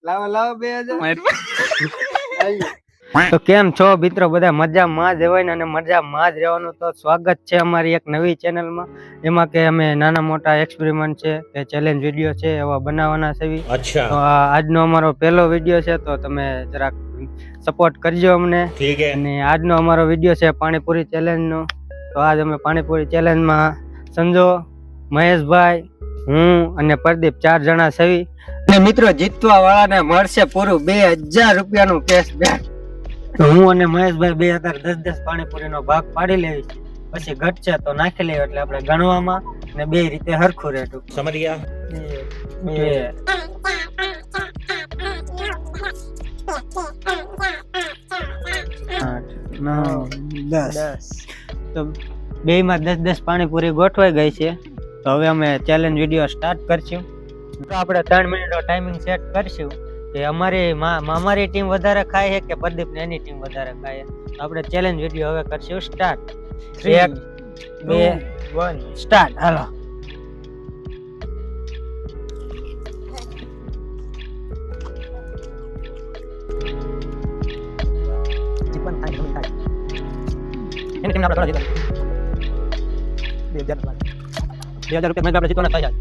લાવો લાવો 2000 તો કેમ છો મિત્રો? બધા મજામાં જ હોય ને, અને મજામાં જ રહેવાનું. તો સ્વાગત છે અમારી એક નવી ચેનલમાં, એમાં કે અમે નાના મોટા એક્સપેરિમેન્ટ છે કે ચેલેન્જ વિડીયો છે એવા બનાવવાના છે. અચ્છા, તો આજનો અમારો પહેલો વિડીયો છે, તો તમે જરાક સપોર્ટ કરજો અમને. ઠીક હે. અને આજનો અમારો વિડીયો છે પાણીપુરી ચેલેન્જનો. તો આજ અમે પાણીપુરી ચેલેન્જમાં સંજો, મહેશભાઈ, હું અને પ્રદીપ 4 જણા છે. અને મિત્રો જીતવા વાળાને મળશે પૂરું 2000 રૂપિયાનું કેશબેક. તો હું અને મહેશભાઈ 2010 પાણીપુરીનો ભાગ પાડી લેવી છે, પછી ઘટશે તો નાખી લેવી, એટલે આપણે ગણવામાં ને બે રીતે હરખું રહેતું. સમજ ગયા? 10 તો બેયમાં 10 પાણીપુરી ગોઠવાઈ ગઈ છે. તો હવે અમે ચેલેન્જ વિડીયો સ્ટાર્ટ કરશું. તો આપણે 3 મિનિટનો ટાઈમિંગ સેટ કરશું કે અમારી ટીમ વધારે ખાય છે કે પ્રદીપ ને એની ટીમ વધારે ખાય. તો આપણે ચેલેન્જ વિડીયો હવે કરશું સ્ટાર્ટ. 3 2 1 સ્ટાર્ટ. હાલો. એની ટીમ આપણે થોડા જીતવા 2000 રૂપિયા આપણે જીતવાના થાય.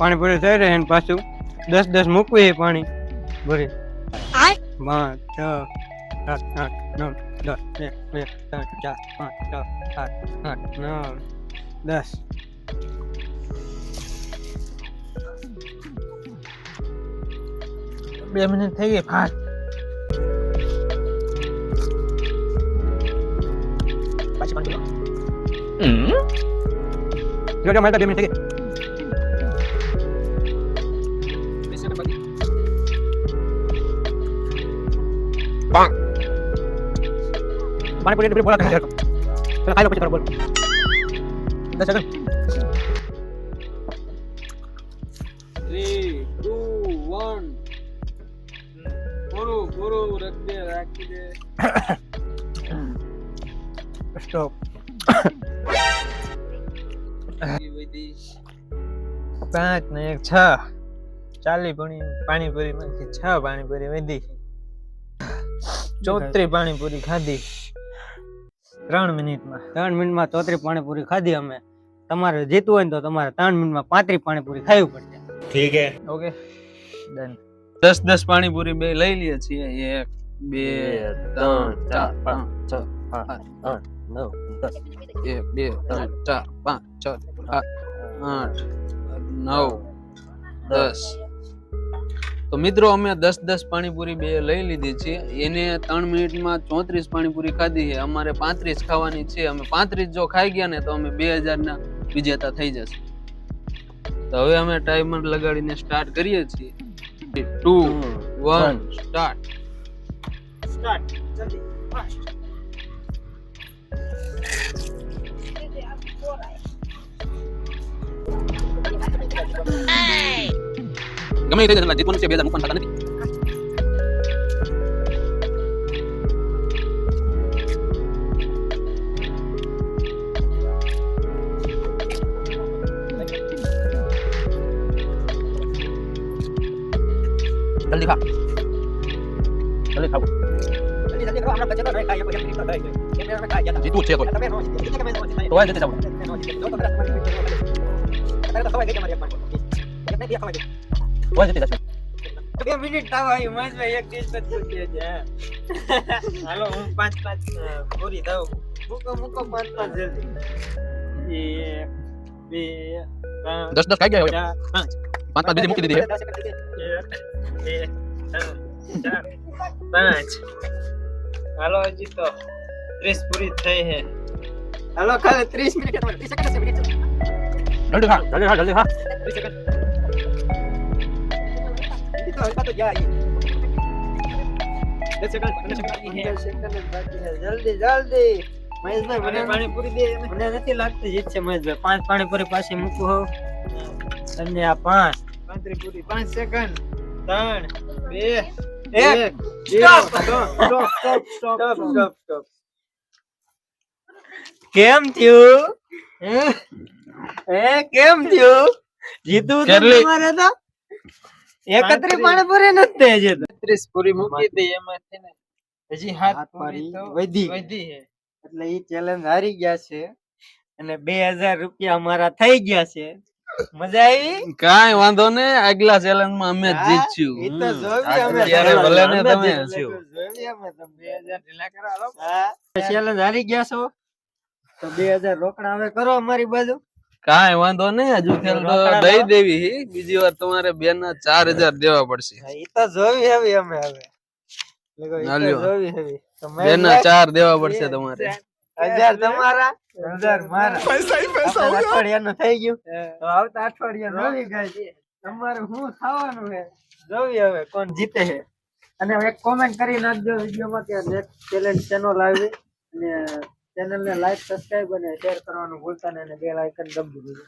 પાણીપુરી થઈ રહી, પાછું 10 મૂકવી પાણી ભરી. 5 6 7 8 9 10 1 2 3 4 5 6 7 8 9 10. બે મિનિટ થઈ ગઈ. 5 પાછી પાણી જો મારે 2 મિનિટ થઈ ગઈ. પાણીપુરી બોલા કરે તો ખાઈ લો પછી કરો. બોલ 10 સેકન્ડ. 3 2 1 પૂરું રાખી દે. સ્ટોપ. 5 ને 1 6 40 પાણીપુરી માંથી 6 પાણીપુરી વધી. 34 પાણીપુરી ખાધી 3 મિનિટમાં. 3 મિનિટમાં 34 પાણીપુરી ખાધી અમે. તમારે જીતવું હોય ને તો તમારે 3 મિનિટમાં 35 પાણીપુરી ખાવી પડશે. ઠીક હે. Okay done. 10 પાણીપુરી બે લઈ લઈએ છીએ. 1 2 3 4 5 6 7 8 9 10. તો મિત્રો અમે 10 પાણીપુરી બે લઈ લીધી છે. એને 3 મિનિટમાં 34 પાણીપુરી ખાધી છે. અમારે 35 ખાવાની છે. અમે 35 જો ખાઈ ગયા ને તો અમે 2000 ના વિજેતા થઈ જશે. તો હવે અમે ટાઈમર લગાડીને સ્ટાર્ટ કરીએ છીએ. 2 1 સ્ટાર્ટ. જલ્દી ફાસ્ટ. ગમે તે જીતવાનું છે. 2000 મૂકવાનું થતા નથી. જલ્દી ખા. જલ્દી ખાવ. જલ્દી કરો. આપણે બચે તો ખાઈએ પછી ફ્રી પર ખાઈએ. એટલે અમે ખાઈ ગયા. જીતવું છે તો. તો આ જતે જાવ. અત્યારે તો ખવાઈ ગઈ તમારી એક પાણી. એક નહીં ખવાઈ ગઈ. ઓય જતે જાવ. 2 મિનિટ થાવ આવ્યું મહેશભાઈ. એક ડીશ પર ચૂકી છે. હાલો હું 5 પૂરી દઉં. મૂકો 5 જલ્દી. 1 2 3 10 ખાઈ ગયા હોય. 5 બીજી મૂકી દીધી. 1 2 3 4 5. હાલો હજી તો 30 પૂરી થઈ છે. હાલો ખાલી 30 મિનિટ તમારે 30 સેકન્ડ છે. મિનિટ જલ્દી ખા. 30 સેકન્ડ. જલ્દી જલ્દી મહેશભાઈ મને પાણીપુરી દે મને નથી લાગતું જીતશે મહેશભાઈ 5 પાણીપુરી પાછી મૂકું હો અને આ 5 પાણીપુરી 5 સેકન્ડ 3 2 1 સ્ટોપ કેમ થયું કેમ થયું જીતું તો તમારે તો 31 પાણીપુરી નથી હજી તો 30 પૂરી મૂકી દે એમાંથી ને હજી 7 પૂરી તો વધી વધી છે એટલે ઈ ચેલેન્જ હારી ગયા છે અને 2000 રૂપિયા અમારા થઈ ગયા છે મજા આવી કાંઈ વાંધો ને આગલા ચેલેન્જ માં અમે જ જીતશું ઈ તો જોવી અમે અત્યારે ભલે ને તમે જોવી અમે તમે 2000 ઢીલા કરો હાલો ચેલેન્જ હારી ગયા છો તો 2000 રોકડા હવે કરો અમારી બાજુ કાંઈ વાંધો નહીં હજુ ખેલ તો દઈ દેવી હી. બીજી વાર તમારે 2 ના 4000 દેવા પડશે ઈ તો જોવી હવે અમે હવે હાલ્યો. જોવી હવે તો 2 ના 4 દેવા પડશે તમારે 1000 તમારા 1000 મારા અઠવાડિયાનું થઈ ગયું તો આવતા અઠવાડિયા નવી ગાય તમારે શું થવાનું છે જોવી હવે કોણ જીતે છે અને એક કોમેન્ટ કરી નાખજો વિડીયોમાં કે નેક્સ્ટ ચેલેન્જ ચેનલ આવી અને ચેનલને લાઈક સબસ્ક્રાઇબ અને શેર કરવાનું ભૂલતા નહીં અને બેલ આઇકન દબાવી દેજો.